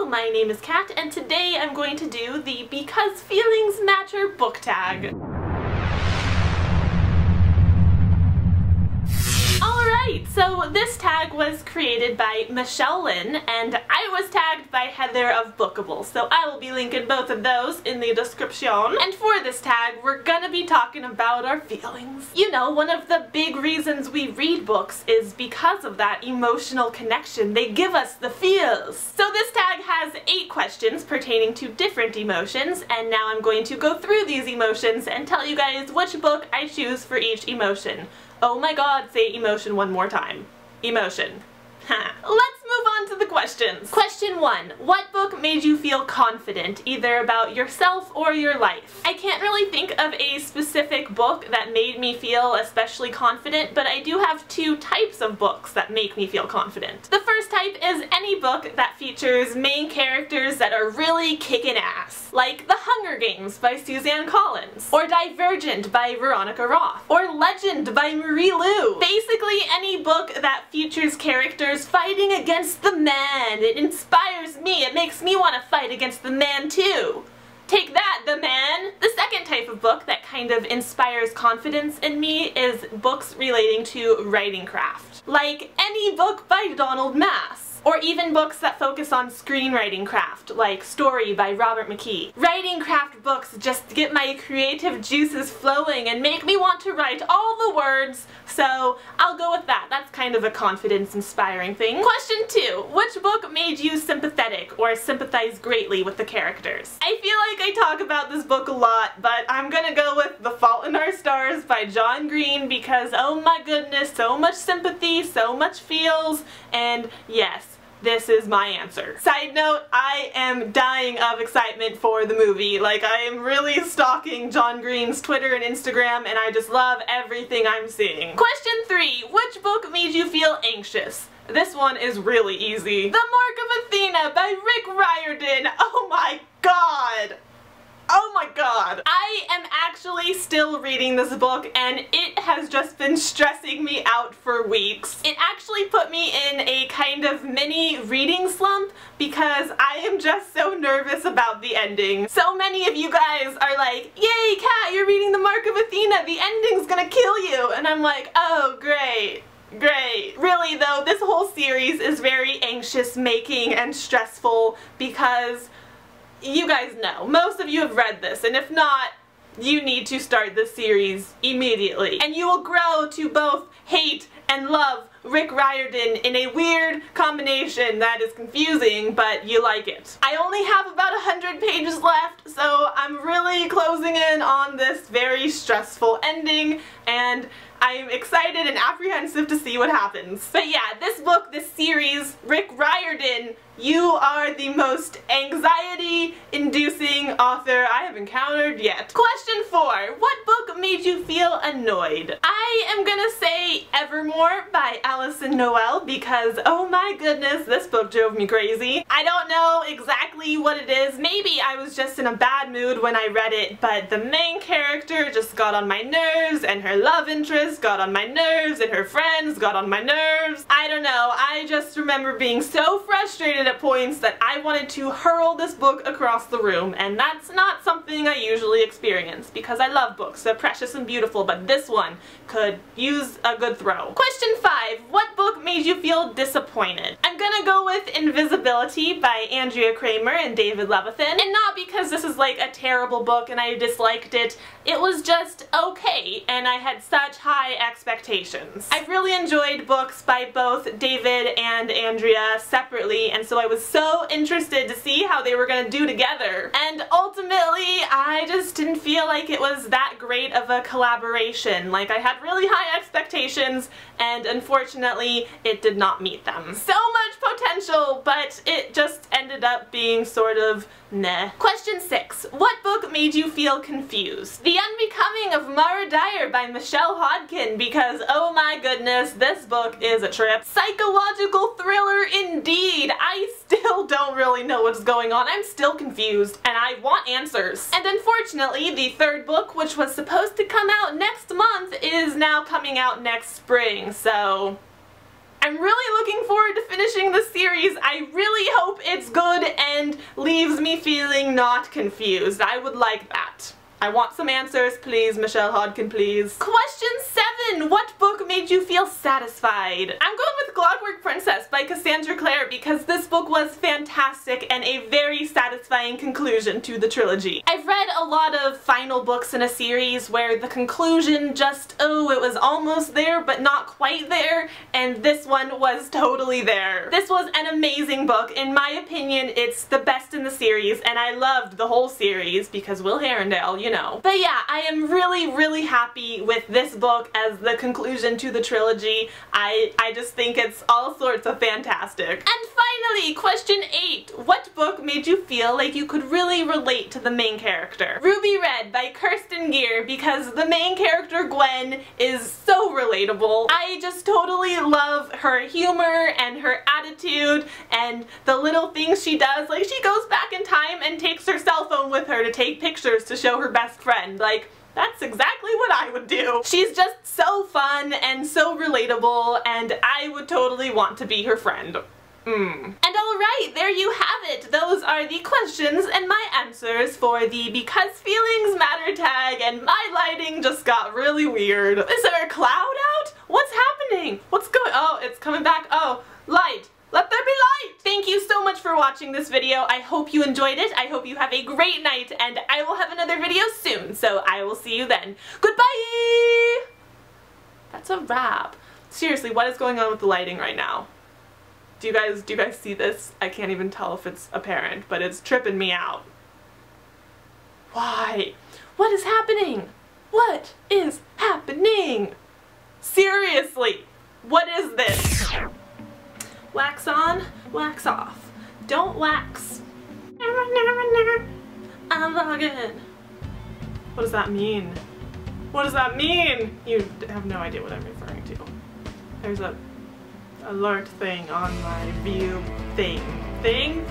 my name is Kat, and today I'm going to do the Because Feelings Matter book tag. Alright, so this tag was created by Michelle Lynn, and I was tagged by Heather of Bookable, so I will be linking both of those in the description. And for this tag, we're gonna be talking about our feelings. You know, one of the big reasons we read books is because of that emotional connection. They give us the feels. So this tag has 8 questions pertaining to different emotions, and now I'm going to go through these emotions and tell you guys which book I choose for each emotion. Oh my god, say emotion one more time. Emotion. Let's move on to the questions. Question 1. What book made you feel confident, either about yourself or your life? I can't really think of a specific book that made me feel especially confident, but I do have 2 types of books that make me feel confident. The first type is any book that features main characters that are really kicking ass, like The Hunger Games by Suzanne Collins, or Divergent by Veronica Roth, or Legend by Marie Lu. Basically any book that features characters fighting against the man. It inspires me. It makes me want to fight against the man too. Take that, the man! The second type of book that kind of inspires confidence in me is books relating to writing craft. Like any book by Donald Mass. Or even books that focus on screenwriting craft, like Story by Robert McKee. Writing craft books just get my creative juices flowing and make me want to write all the words, so I'll go with that. That's kind of a confidence-inspiring thing. Question 2. Which book made you sympathetic or sympathize greatly with the characters? I feel like I talk about this book a lot, but I'm gonna go with The Fault in Our Stars by John Green because, oh my goodness, so much sympathy, so much feels, and yes, this is my answer. Side note, I am dying of excitement for the movie. Like, I am really stalking John Green's Twitter and Instagram, and I just love everything I'm seeing. Question 3. Which book made you feel anxious? This one is really easy. The Mark of Athena by Rick Riordan. Oh my god! Oh my god! I am actually still reading this book and it has just been stressing me out for weeks. It actually put me in a kind of mini reading slump because I am just so nervous about the ending. So many of you guys are like, yay Kat, you're reading the Mark of Athena, the ending's gonna kill you! And I'm like, oh great. Great. Really though, this whole series is very anxious making and stressful because you guys know, most of you have read this, and if not, you need to start this series immediately. And you will grow to both hate and love Rick Riordan in a weird combination that is confusing, but you like it. I only have about 100 pages left, so I'm really closing in on this very stressful ending, and I'm excited and apprehensive to see what happens. But yeah, this book, this series, Rick Riordan, you are the most anxiety-inducing author I have encountered yet. Question 4. What book made you feel annoyed? I am gonna say Evermore by Alison Noel because, oh my goodness, this book drove me crazy. I don't know exactly what it is. Maybe I was just in a bad mood when I read it, but the main character just got on my nerves, and her love interest got on my nerves, and her friends got on my nerves. I don't know. I just remember being so frustrated at points that I wanted to hurl this book across the room, and that's not something I usually experience because I love books. They're precious and beautiful, but this one could use a good throw. Question 5. What book made you feel disappointed? I'm gonna go with Invisibility by Andrea Kramer and David Levithan, and not because this is like a terrible book and I disliked it. It was just okay, and I had such high expectations. I've really enjoyed books by both David and Andrea separately, and so I was so interested to see how they were gonna do together. And ultimately, I just didn't feel like it was that great of a collaboration. Like, I had really high expectations, and unfortunately, it did not meet them. So much potential, but it just ended up being sort of meh. Question 6. What book made you feel confused? The Unbecoming of Dyer by Michelle Hodkin because, oh my goodness, this book is a trip. Psychological thriller indeed. I still don't really know what's going on. I'm still confused and I want answers. And unfortunately, the 3rd book, which was supposed to come out next month, is now coming out next spring, so I'm really looking forward to finishing this series. I really hope it's good, and leaves me feeling not confused. I would like that. I want some answers, please, Michelle Hodkin, please. Question 7. What book made you feel satisfied? I'm going with Godward Princess by Cassandra Clare because this book was fantastic and a very satisfying conclusion to the trilogy. I've read a lot of final books in a series where the conclusion just, oh, it was almost there but not quite there, and this one was totally there. This was an amazing book. In my opinion, it's the best in the series, and I loved the whole series because Will Herondale, you know. But yeah, I am really happy with this book as the conclusion to the trilogy. I just think it's all sorts of fantastic. And finally, question 8. What book made you feel like you could really relate to the main character? Ruby Red by Kirsten Gear, because the main character Gwen is so relatable. I just totally love her humor and her attitude and the little things she does. Like, she goes back in time and takes her cell phone with her to take pictures to show her best friend. Like, that's exactly what I would do. She's just so fun and so relatable, and I would totally want to be her friend. And alright, there you have it. Those are the questions and my answers for the Because Feelings Matter tag, and my lighting just got really weird. Is there a cloud out? What's happening? What's going— oh, it's coming back. Oh, light. Let there be light! Thank you so much for watching this video. I hope you enjoyed it. I hope you have a great night, and I will have another video soon, so I will see you then. Goodbye! That's a wrap. Seriously, what is going on with the lighting right now? Do you guys see this? I can't even tell if it's apparent, but it's tripping me out. Why? What is happening? What is happening? Seriously, what is this? Wax on, wax off. Don't wax. I'm logging. What does that mean? What does that mean? You have no idea what I'm referring to. There's a alert thing on my view thing. Thing.